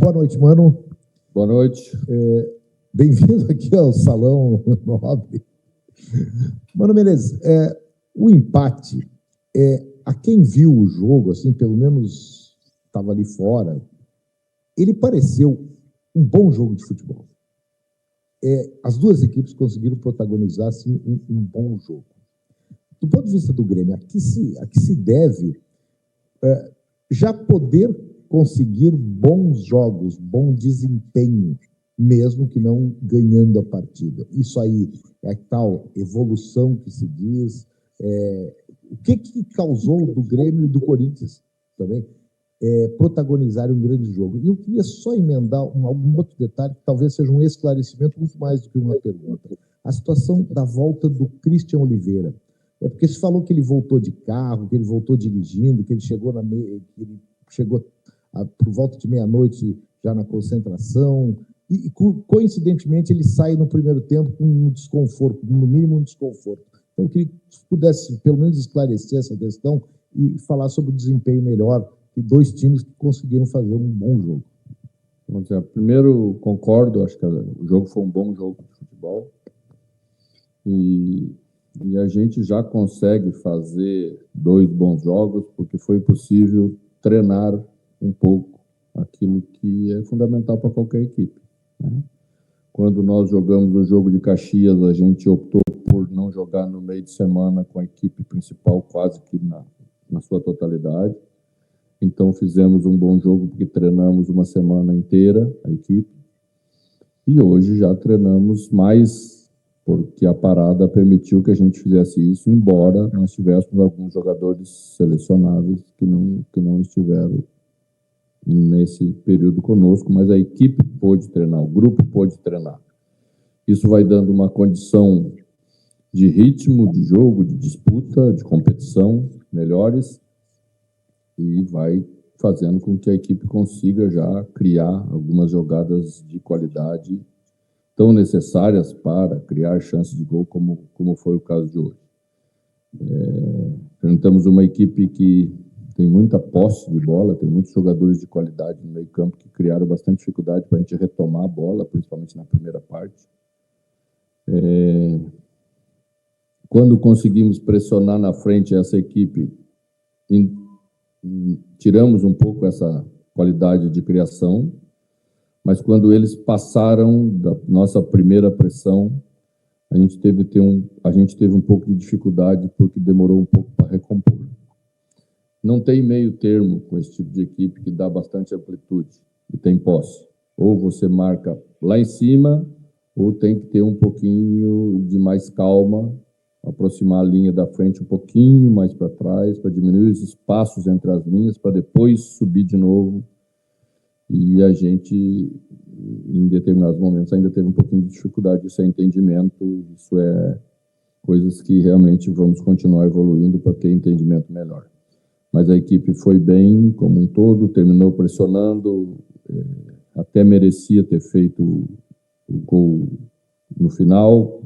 Boa noite, mano. Boa noite. Bem-vindo aqui ao Salão Nobre. Mano Menezes, o empate, a quem viu o jogo, assim, pelo menos estava ali fora, ele pareceu um bom jogo de futebol. As duas equipes conseguiram protagonizar, assim, um bom jogo. Do ponto de vista do Grêmio, a que se deve já poder conseguir bons jogos, bom desempenho, mesmo que não ganhando a partida. Isso aí é a tal evolução que se diz. O que causou do Grêmio e do Corinthians também protagonizarem um grande jogo? E eu queria só emendar algum outro detalhe, que talvez seja um esclarecimento muito mais do que uma pergunta. A situação da volta do Christian Oliveira. Porque se falou que ele voltou de carro, que ele voltou dirigindo, que ele chegou por volta de meia-noite já na concentração, e coincidentemente ele sai no primeiro tempo com um desconforto, no mínimo um desconforto. Então eu queria que pudesse pelo menos esclarecer essa questão e falar sobre o desempenho melhor de dois times que conseguiram fazer um bom jogo. Vamos dizer, primeiro, concordo, acho que o jogo foi um bom jogo de futebol e a gente já consegue fazer dois bons jogos porque foi possível treinar um pouco aquilo que é fundamental para qualquer equipe, né? Quando nós jogamos o jogo de Caxias, a gente optou por não jogar no meio de semana com a equipe principal quase que na sua totalidade. Então fizemos um bom jogo porque treinamos uma semana inteira a equipe. E hoje já treinamos mais porque a parada permitiu que a gente fizesse isso, embora nós tivéssemos alguns jogadores selecionáveis que não estiveram nesse período conosco, mas a equipe pôde treinar, o grupo pôde treinar. Isso vai dando uma condição de ritmo, de jogo, de disputa, de competição melhores e vai fazendo com que a equipe consiga já criar algumas jogadas de qualidade tão necessárias para criar chances de gol, como foi o caso de hoje. Enfrentamos uma equipe que tem muita posse de bola, tem muitos jogadores de qualidade no meio campo que criaram bastante dificuldade para a gente retomar a bola, principalmente na primeira parte. Quando conseguimos pressionar na frente essa equipe, tiramos um pouco essa qualidade de criação, mas quando eles passaram da nossa primeira pressão, a gente teve um pouco de dificuldade porque demorou um pouco para recompor. Não tem meio termo com esse tipo de equipe que dá bastante amplitude e tem posse. Ou você marca lá em cima, ou tem que ter um pouquinho de mais calma, aproximar a linha da frente um pouquinho mais para trás, para diminuir os espaços entre as linhas, para depois subir de novo. E a gente, em determinados momentos, ainda teve um pouquinho de dificuldade. Isso é entendimento, isso é coisas que realmente vamos continuar evoluindo para ter entendimento melhor. Mas a equipe foi bem como um todo, terminou pressionando, até merecia ter feito o gol no final,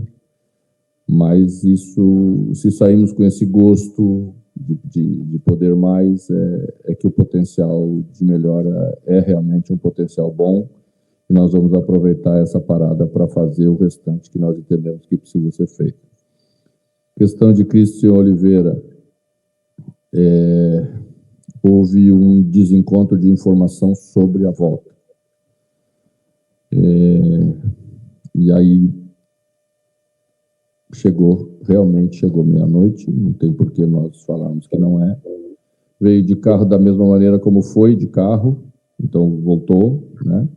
mas isso, se saímos com esse gosto de poder mais, é que o potencial de melhora é realmente um potencial bom e nós vamos aproveitar essa parada para fazer o restante que nós entendemos que precisa ser feito. Questão de Christian Oliveira, houve um desencontro de informação sobre a volta. E aí realmente chegou meia-noite, não tem por que nós falarmos que não é. Veio de carro da mesma maneira como foi de carro, então voltou, né?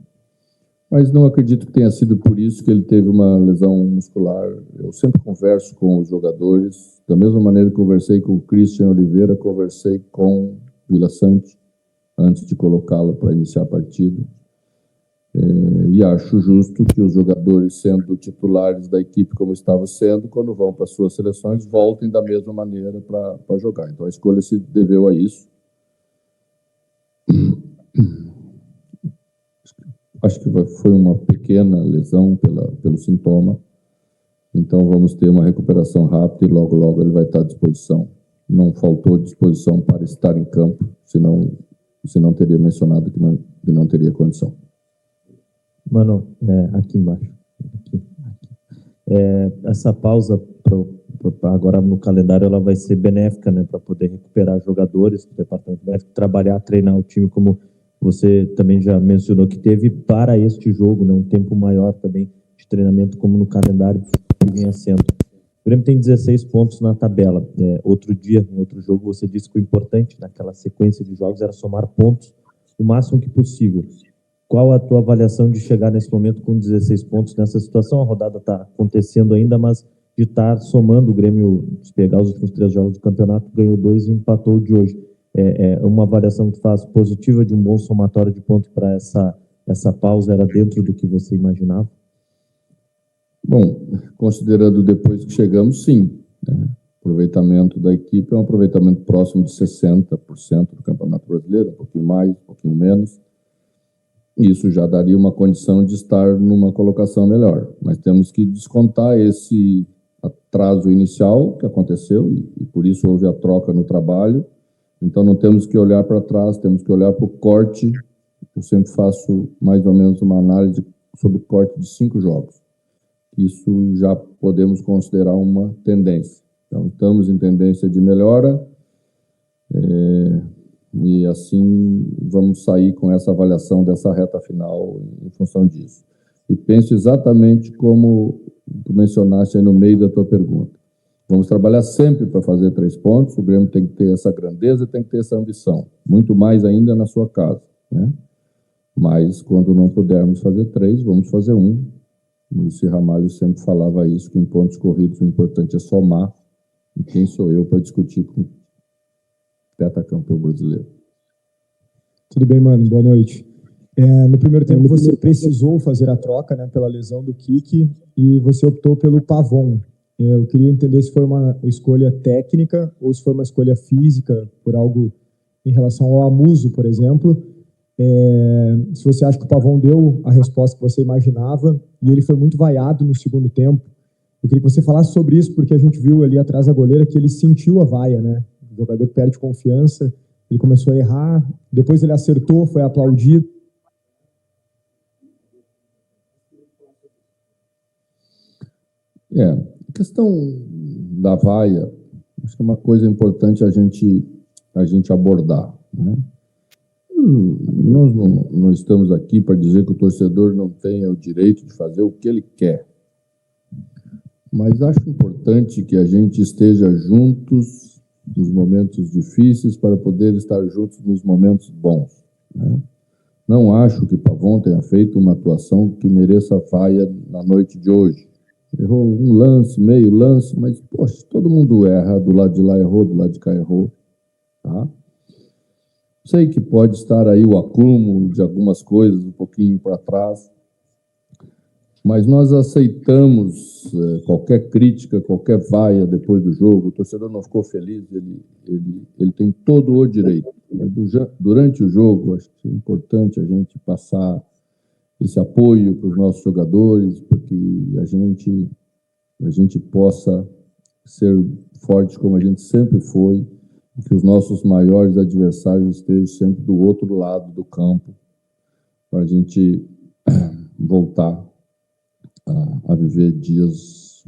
Mas não acredito que tenha sido por isso que ele teve uma lesão muscular. Eu sempre converso com os jogadores, da mesma maneira que conversei com o Christian Oliveira, conversei com Vila Sante, antes de colocá-lo para iniciar a partida. E acho justo que os jogadores, sendo titulares da equipe como estavam sendo, quando vão para suas seleções, voltem da mesma maneira para jogar. Então a escolha se deveu a isso. Acho que foi uma pequena lesão pelo sintoma. Então vamos ter uma recuperação rápida e logo, logo ele vai estar à disposição. Não faltou disposição para estar em campo, senão teria mencionado que não teria condição. Mano, aqui embaixo. Aqui. Essa pausa agora no calendário ela vai ser benéfica, né, para poder recuperar jogadores do departamento médico, trabalhar, treinar o time, como você também já mencionou que teve para este jogo, né, um tempo maior também de treinamento, como no calendário que vinha sendo. O Grêmio tem 16 pontos na tabela. Outro dia, em outro jogo, você disse que o importante naquela sequência de jogos era somar pontos o máximo que possível. Qual a tua avaliação de chegar nesse momento com 16 pontos nessa situação? A rodada está acontecendo ainda, mas de estar somando o Grêmio, se pegar os últimos 3 jogos do campeonato, ganhou 2 e empatou o de hoje. É uma avaliação que tu faz positiva de um bom somatório de pontos para essa pausa? Era dentro do que você imaginava? Bom, considerando depois que chegamos, sim. Né? O aproveitamento da equipe é um aproveitamento próximo de 60% do Campeonato Brasileiro, um pouquinho mais, um pouquinho menos. Isso já daria uma condição de estar numa colocação melhor. Mas temos que descontar esse atraso inicial que aconteceu e por isso houve a troca no trabalho. Então não temos que olhar para trás, temos que olhar para o corte. Eu sempre faço mais ou menos uma análise sobre o corte de 5 jogos. Isso já podemos considerar uma tendência. Então estamos em tendência de melhora. E assim vamos sair com essa avaliação dessa reta final em função disso. E penso exatamente como tu mencionaste aí no meio da tua pergunta. Vamos trabalhar sempre para fazer 3 pontos, o Grêmio tem que ter essa grandeza, tem que ter essa ambição, muito mais ainda na sua casa, né? Mas quando não pudermos fazer 3, vamos fazer 1. O Muricy Ramalho sempre falava isso, que em pontos corridos o importante é somar, e quem sou eu para discutir com tetracampeão brasileiro. Tudo bem, mano? Boa noite. No primeiro tempo você precisou fazer a troca, né, pela lesão do Kiki e você optou pelo Pavon. Eu queria entender se foi uma escolha técnica ou se foi uma escolha física por algo em relação ao Amuso, por exemplo. Se você acha que o Pavon deu a resposta que você imaginava e ele foi muito vaiado no segundo tempo. Eu queria que você falasse sobre isso, porque a gente viu ali atrás da goleira que ele sentiu a vaia, né? O jogador perde confiança, ele começou a errar, depois ele acertou, foi aplaudido. A questão da vaia, acho que é uma coisa importante a gente abordar, né? Nós não estamos aqui para dizer que o torcedor não tenha o direito de fazer o que ele quer. Mas acho importante que a gente esteja juntos nos momentos difíceis para poder estar juntos nos momentos bons, né? Não acho que Pavon tenha feito uma atuação que mereça vaia na noite de hoje. Errou um lance, meio lance, mas, poxa, todo mundo erra, do lado de lá errou, do lado de cá errou, tá? Sei que pode estar aí o acúmulo de algumas coisas um pouquinho para trás, mas nós aceitamos qualquer crítica, qualquer vaia depois do jogo. O torcedor não ficou feliz, ele tem todo o direito. Mas durante o jogo, acho que é importante a gente passar esse apoio para os nossos jogadores, para que a gente possa ser forte como a gente sempre foi, que os nossos maiores adversários estejam sempre do outro lado do campo, para a gente voltar a viver dias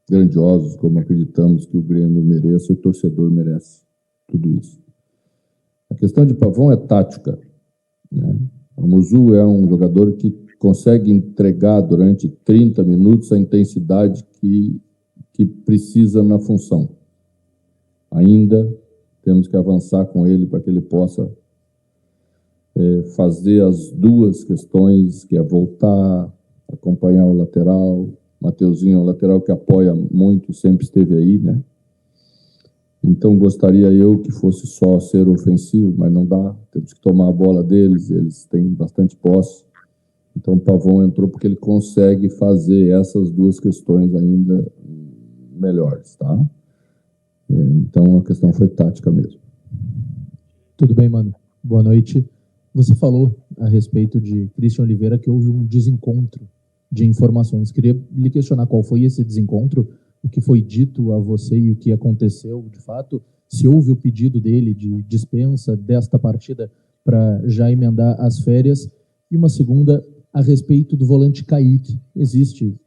grandiosos, como acreditamos que o Grêmio merece e o torcedor merece tudo isso. A questão de Pavon é tática, né? O Muzu é um jogador que consegue entregar durante 30 minutos a intensidade que precisa na função. Ainda temos que avançar com ele para que ele possa fazer as duas questões, que é voltar, acompanhar o lateral. Mateuzinho é um lateral que apoia muito, sempre esteve aí, né? Então gostaria eu que fosse só ser ofensivo, mas não dá. Temos que tomar a bola deles, eles têm bastante posse. Então o Pavon entrou porque ele consegue fazer essas duas questões ainda melhores, tá? Então a questão foi tática mesmo. Tudo bem, mano? Boa noite. Você falou a respeito de Christian Oliveira que houve um desencontro de informações. Queria lhe questionar qual foi esse desencontro, o que foi dito a você e o que aconteceu de fato, se houve o pedido dele de dispensa desta partida para já emendar as férias. E uma segunda, a respeito do volante Kaique. Existe,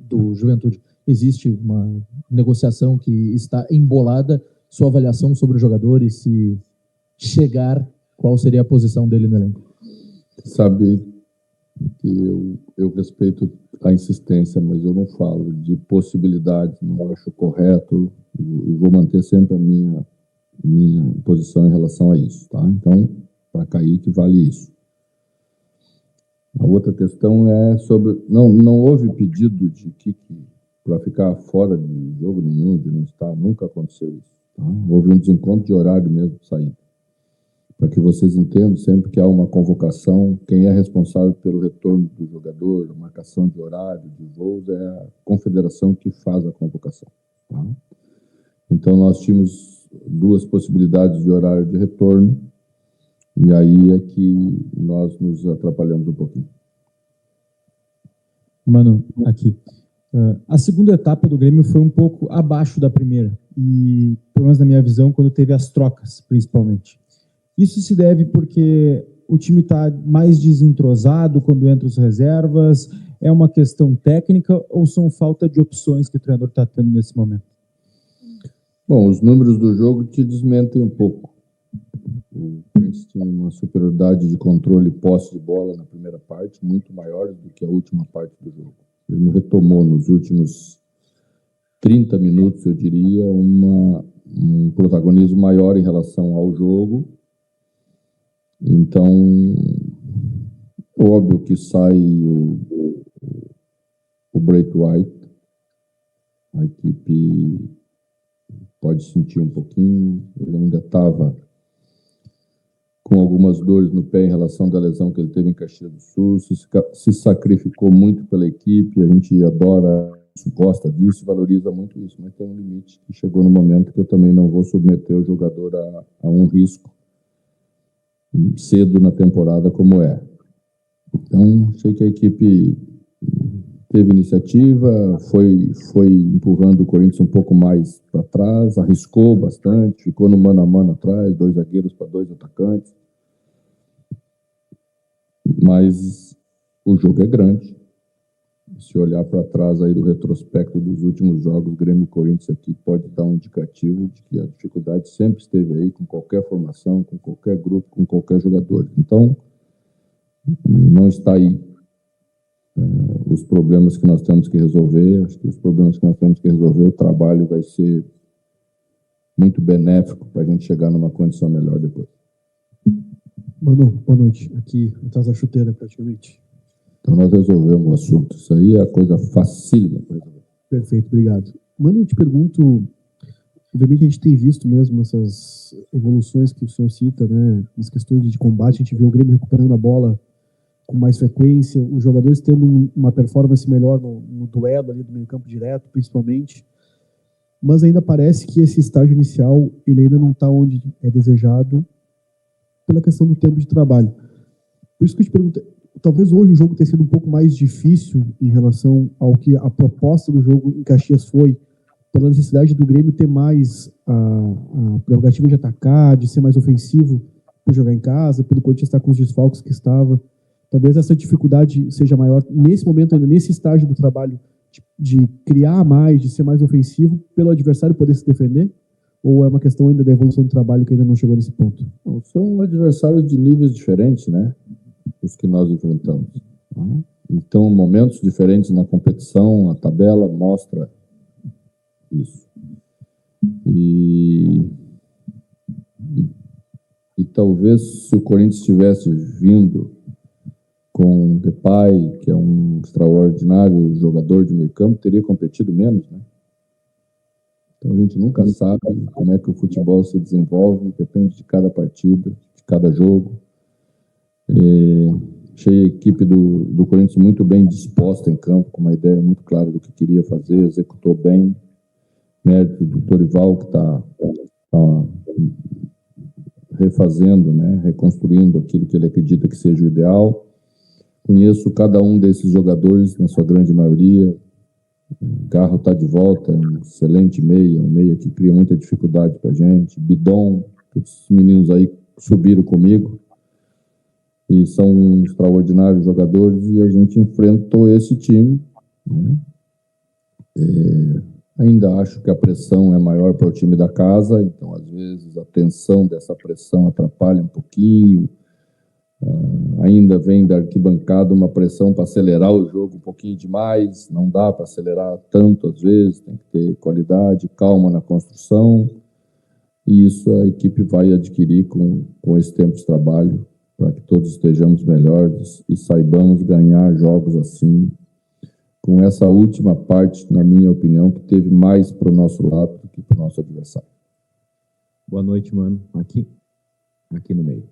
do Juventude, existe uma negociação que está embolada. Sua avaliação sobre o jogador e se chegar, qual seria a posição dele no elenco? Sabe que eu respeito a insistência, mas eu não falo de possibilidades, não acho correto e vou manter sempre a minha posição em relação a isso, tá? Então, para Kaique vale isso. A outra questão é sobre... Não houve pedido de Kiki para ficar fora de jogo nenhum, de não estar, nunca aconteceu isso. Tá? Houve um desencontro de horário mesmo saindo. Para que vocês entendam, sempre que há uma convocação, quem é responsável pelo retorno do jogador, a marcação de horário, de voos, é a confederação que faz a convocação. Tá? Então, nós tínhamos 2 possibilidades de horário de retorno, e aí é que nós nos atrapalhamos um pouquinho. Mano, aqui. A segunda etapa do Grêmio foi um pouco abaixo da primeira, e pelo menos na minha visão, quando teve as trocas, principalmente. Isso se deve porque o time está mais desentrosado quando entra os reservas, é uma questão técnica ou são falta de opções que o treinador está tendo nesse momento? Bom, os números do jogo te desmentem um pouco. O Corinthians tinha uma superioridade de controle e posse de bola na primeira parte, muito maior do que a última parte do jogo. Ele retomou nos últimos 30 minutos, eu diria, um protagonismo maior em relação ao jogo. Então, óbvio que sai o Braithwaite, a equipe pode sentir um pouquinho, ele ainda estava com algumas dores no pé em relação da lesão que ele teve em Caxias do Sul, se sacrificou muito pela equipe, a gente adora isso, gosta disso, valoriza muito isso, mas tem um limite que chegou no momento que eu também não vou submeter o jogador a um risco cedo na temporada como é. Então, achei que a equipe teve iniciativa, foi empurrando o Corinthians um pouco mais para trás, arriscou bastante, ficou no mano a mano atrás, 2 zagueiros para 2 atacantes. Mas o jogo é grande. Se olhar para trás aí do retrospecto dos últimos jogos, Grêmio e Corinthians aqui pode dar um indicativo de que a dificuldade sempre esteve aí com qualquer formação, com qualquer grupo, com qualquer jogador. Então, não está aí os problemas que nós temos que resolver. Acho que os problemas que nós temos que resolver, o trabalho vai ser muito benéfico para a gente chegar numa condição melhor depois. Manu, boa noite. Aqui, atrás da chuteira, praticamente. Então, nós resolvemos o assunto. Isso aí é a coisa facílima para resolver. Perfeito, obrigado. Manu, eu te pergunto, obviamente a gente tem visto mesmo essas evoluções que o senhor cita, né, nas questões de combate, a gente vê o Grêmio recuperando a bola com mais frequência, os jogadores tendo uma performance melhor no duelo ali do meio campo direto, principalmente, mas ainda parece que esse estágio inicial, ele ainda não está onde é desejado pela questão do tempo de trabalho. Por isso que eu te pergunto, talvez hoje o jogo tenha sido um pouco mais difícil em relação ao que a proposta do jogo em Caxias foi, pela necessidade do Grêmio ter mais a prerrogativa de atacar, de ser mais ofensivo por jogar em casa, pelo Corinthians estar com os desfalques que estava. Talvez essa dificuldade seja maior nesse momento, ainda nesse estágio do trabalho, de criar mais, de ser mais ofensivo, pelo adversário poder se defender? Ou é uma questão ainda da evolução do trabalho que ainda não chegou nesse ponto? Não, são adversários de níveis diferentes, né? Os que nós enfrentamos. Então, momentos diferentes na competição, a tabela mostra isso. E talvez se o Corinthians tivesse vindo com o Depay, que é um extraordinário jogador de meio campo, teria competido menos, né? Então a gente nunca sabe como é que o futebol se desenvolve, depende de cada partida, de cada jogo. Achei a equipe do Corinthians muito bem disposta em campo, com uma ideia muito clara do que queria fazer, executou bem. Mérito do Dorival, que está refazendo, né, reconstruindo aquilo que ele acredita que seja o ideal. Conheço cada um desses jogadores, na sua grande maioria. Garro está de volta, um excelente meia, um meia que cria muita dificuldade para a gente. Bidon, todos esses meninos aí subiram comigo. e são extraordinários jogadores, e a gente enfrentou esse time, né? Ainda acho que a pressão é maior para o time da casa, então às vezes a tensão dessa pressão atrapalha um pouquinho. Ainda vem da arquibancada uma pressão para acelerar o jogo um pouquinho demais, não dá para acelerar tanto às vezes, tem que ter qualidade, calma na construção, e isso a equipe vai adquirir com esse tempo de trabalho, para que todos estejamos melhores e saibamos ganhar jogos assim, com essa última parte, na minha opinião, que teve mais para o nosso lado do que para o nosso adversário. Boa noite, mano. Aqui no meio.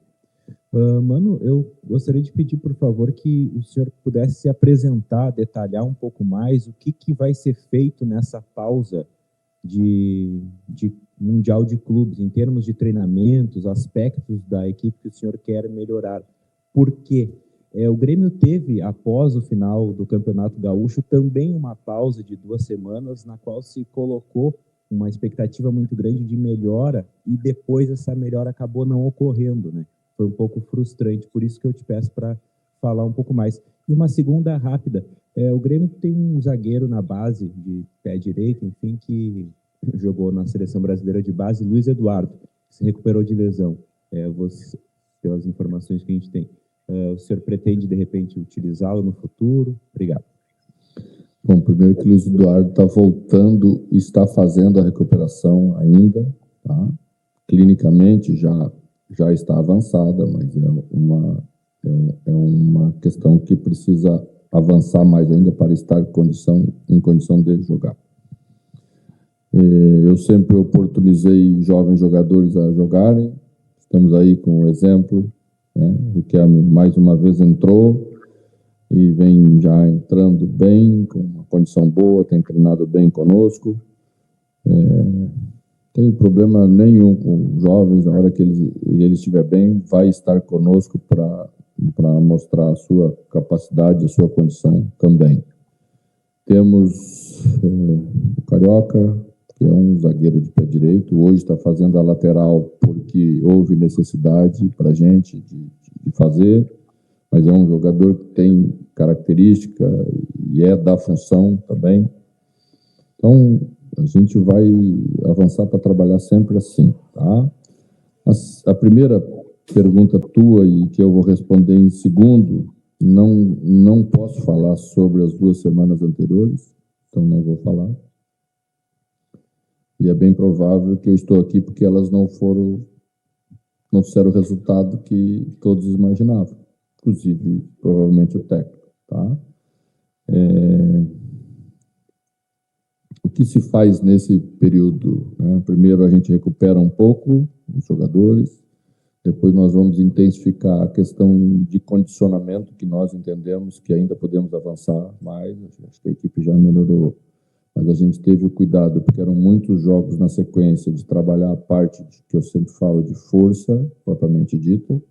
Mano, eu gostaria de pedir, por favor, que o senhor pudesse se apresentar, detalhar um pouco mais o que vai ser feito nessa pausa de Mundial de Clubes, em termos de treinamentos, aspectos da equipe que o senhor quer melhorar. Por quê? O Grêmio teve, após o final do Campeonato Gaúcho, também uma pausa de 2 semanas, na qual se colocou uma expectativa muito grande de melhora, e depois essa melhora acabou não ocorrendo, né? Foi um pouco frustrante, por isso que eu te peço para falar um pouco mais. E uma segunda rápida, o Grêmio tem um zagueiro na base, de pé direito, enfim, que jogou na Seleção Brasileira de Base, Luiz Eduardo, que se recuperou de lesão, pelas informações que a gente tem. O senhor pretende, de repente, utilizá-lo no futuro? Obrigado. Bom, primeiro que o Luiz Eduardo está voltando e está fazendo a recuperação ainda, tá? Clinicamente já está avançada, mas é uma questão que precisa avançar mais ainda para estar em condição de jogar. Eu sempre oportunizei jovens jogadores a jogarem, estamos aí com o exemplo, né? O Riquelme mais uma vez entrou e vem já entrando bem, com uma condição boa, tem treinado bem conosco. Tenho problema nenhum com jovens, na hora que ele estiver bem, vai estar conosco para mostrar a sua capacidade, a sua condição também. Temos o Carioca, que é um zagueiro de pé direito, hoje está fazendo a lateral porque houve necessidade para a gente de fazer, mas é um jogador que tem característica e é da função também. Então, a gente vai avançar para trabalhar sempre assim, tá? A primeira pergunta tua, e que eu vou responder em segundo, não posso falar sobre as 2 semanas anteriores, então não vou falar. E é bem provável que eu estou aqui porque elas não fizeram o resultado que todos imaginavam, inclusive, provavelmente, o técnico, tá? O que se faz nesse período, né? Primeiro a gente recupera um pouco os jogadores, depois nós vamos intensificar a questão de condicionamento, que nós entendemos que ainda podemos avançar mais, acho que a equipe já melhorou, mas a gente teve o cuidado, porque eram muitos jogos na sequência, de trabalhar a parte que eu sempre falo de força, propriamente dita,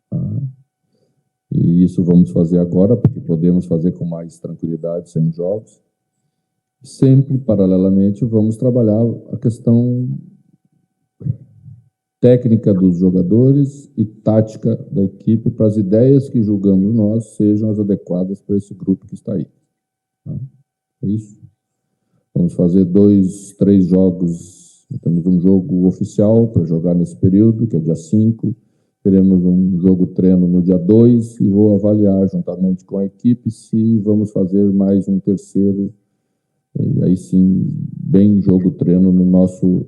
tá? E isso vamos fazer agora, porque podemos fazer com mais tranquilidade, sem jogos. Sempre, paralelamente, vamos trabalhar a questão técnica dos jogadores e tática da equipe, para as ideias que julgamos nós sejam as adequadas para esse grupo que está aí, tá? É isso. Vamos fazer 2, 3 jogos. Temos um jogo oficial para jogar nesse período, que é dia 5. Teremos um jogo treino no dia 2 e vou avaliar, juntamente com a equipe, se vamos fazer mais um terceiro. E aí sim, bem jogo treino no nosso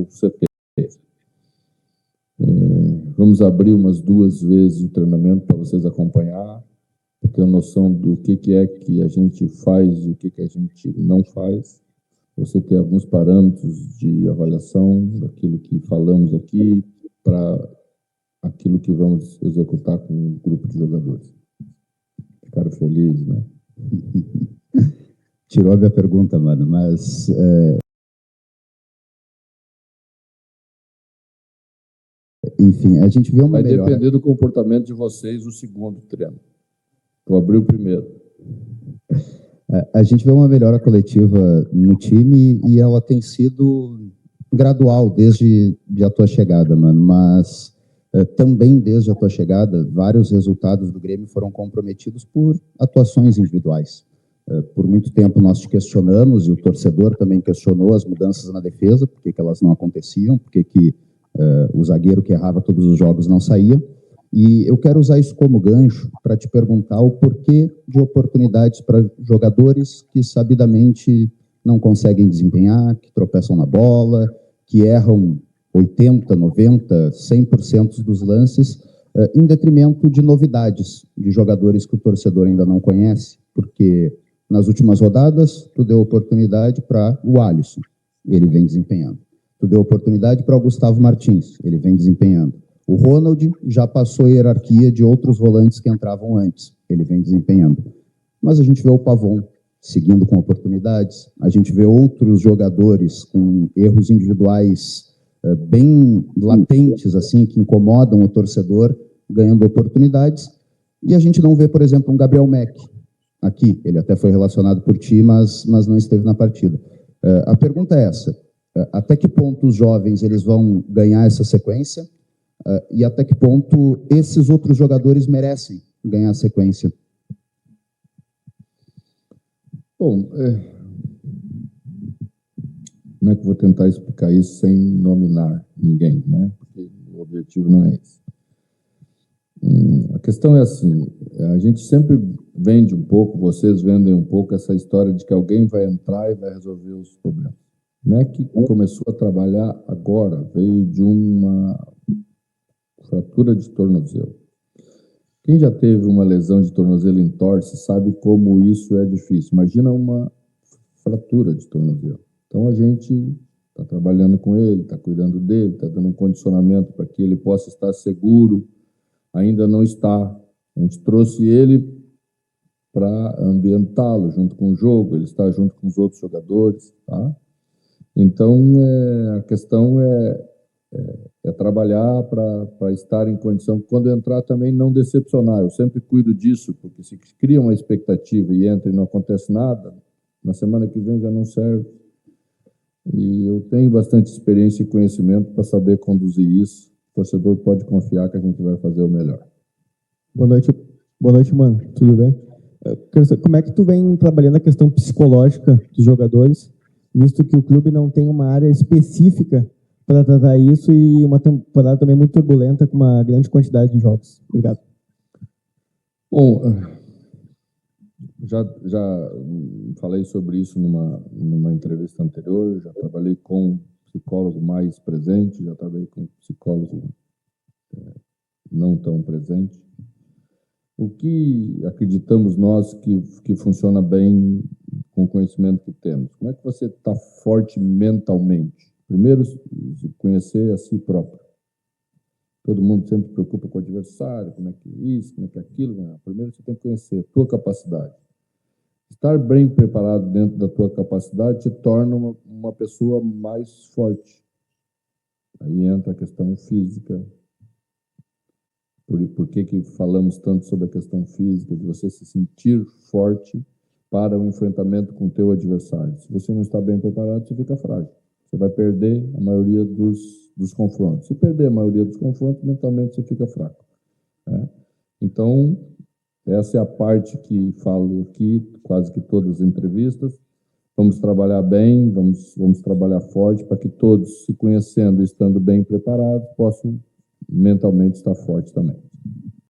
CT. Vamos abrir umas 2 vezes o treinamento para vocês acompanhar, para ter noção do que é que a gente faz e o que a gente não faz. Você ter alguns parâmetros de avaliação daquilo que falamos aqui para aquilo que vamos executar com um grupo de jogadores. Ficaram felizes, né? Tirou a minha pergunta, mano, mas... Enfim, a gente vê uma melhora... Vai depender do comportamento de vocês o segundo treino. Vou abrir o primeiro. A gente vê uma melhora coletiva no time e ela tem sido gradual desde a tua chegada, mano, mas também desde a tua chegada, vários resultados do Grêmio foram comprometidos por atuações individuais. Por muito tempo nós te questionamos, e o torcedor também questionou as mudanças na defesa, por que elas não aconteciam, por que o zagueiro que errava todos os jogos não saía. E eu quero usar isso como gancho para te perguntar o porquê de oportunidades para jogadores que sabidamente não conseguem desempenhar, que tropeçam na bola, que erram 80, 90, 100% dos lances, em detrimento de novidades, de jogadores que o torcedor ainda não conhece, porque nas últimas rodadas tu deu oportunidade para o Alisson, ele vem desempenhando. Tu deu oportunidade para o Gustavo Martins, ele vem desempenhando. O Ronald já passou a hierarquia de outros volantes que entravam antes, ele vem desempenhando. Mas a gente vê o Pavon seguindo com oportunidades, a gente vê outros jogadores com erros individuais bem latentes, assim, que incomodam o torcedor, ganhando oportunidades, e a gente não vê, por exemplo, um Gabriel Mack aqui, ele até foi relacionado por ti, mas não esteve na partida. A pergunta é essa, até que ponto os jovens eles vão ganhar essa sequência, e até que ponto esses outros jogadores merecem ganhar a sequência? Bom, como é que eu vou tentar explicar isso sem nominar ninguém, né? Porque o objetivo não é esse. A questão é assim, a gente sempre vende um pouco, vocês vendem um pouco essa história de que alguém vai entrar e vai resolver os problemas. Não é que começou a trabalhar agora, veio de uma fratura de tornozelo. Quem já teve uma lesão de tornozelo em torce sabe como isso é difícil. Imagina uma fratura de tornozelo. Então a gente está trabalhando com ele, está cuidando dele, está dando um condicionamento para que ele possa estar seguro. Ainda não está. A gente trouxe ele para ambientá-lo junto com o jogo, ele está junto com os outros jogadores, tá? Então a questão é trabalhar para estar em condição, quando entrar também não decepcionar. Eu sempre cuido disso, porque se cria uma expectativa e entra e não acontece nada, na semana que vem já não serve. E eu tenho bastante experiência e conhecimento para saber conduzir isso. O torcedor pode confiar que a gente vai fazer o melhor. Boa noite, mano. Tudo bem? Quero saber, como é que tu vem trabalhando a questão psicológica dos jogadores, visto que o clube não tem uma área específica para tratar isso e uma temporada também muito turbulenta com uma grande quantidade de jogos? Obrigado. Bom, já falei sobre isso numa entrevista anterior, já trabalhei com psicólogo mais presente, já trabalhei com psicólogo não tão presente. O que acreditamos nós que funciona bem com o conhecimento que temos? Como é que você está forte mentalmente? Primeiro, conhecer a si próprio. Todo mundo sempre se preocupa com o adversário, como é que é isso, como é que é aquilo. Não. Primeiro você tem que conhecer a tua capacidade. Estar bem preparado dentro da tua capacidade te torna uma pessoa mais forte. Aí entra a questão física. Por que falamos tanto sobre a questão física, de você se sentir forte para o enfrentamento com o teu adversário? Se você não está bem preparado, você fica frágil. Você vai perder a maioria dos confrontos. Se perder a maioria dos confrontos, mentalmente você fica fraco, né? Então, essa é a parte que falo aqui, quase que todas as entrevistas. Vamos trabalhar bem, vamos trabalhar forte para que todos, se conhecendo e estando bem preparados, possam mentalmente estar fortes também.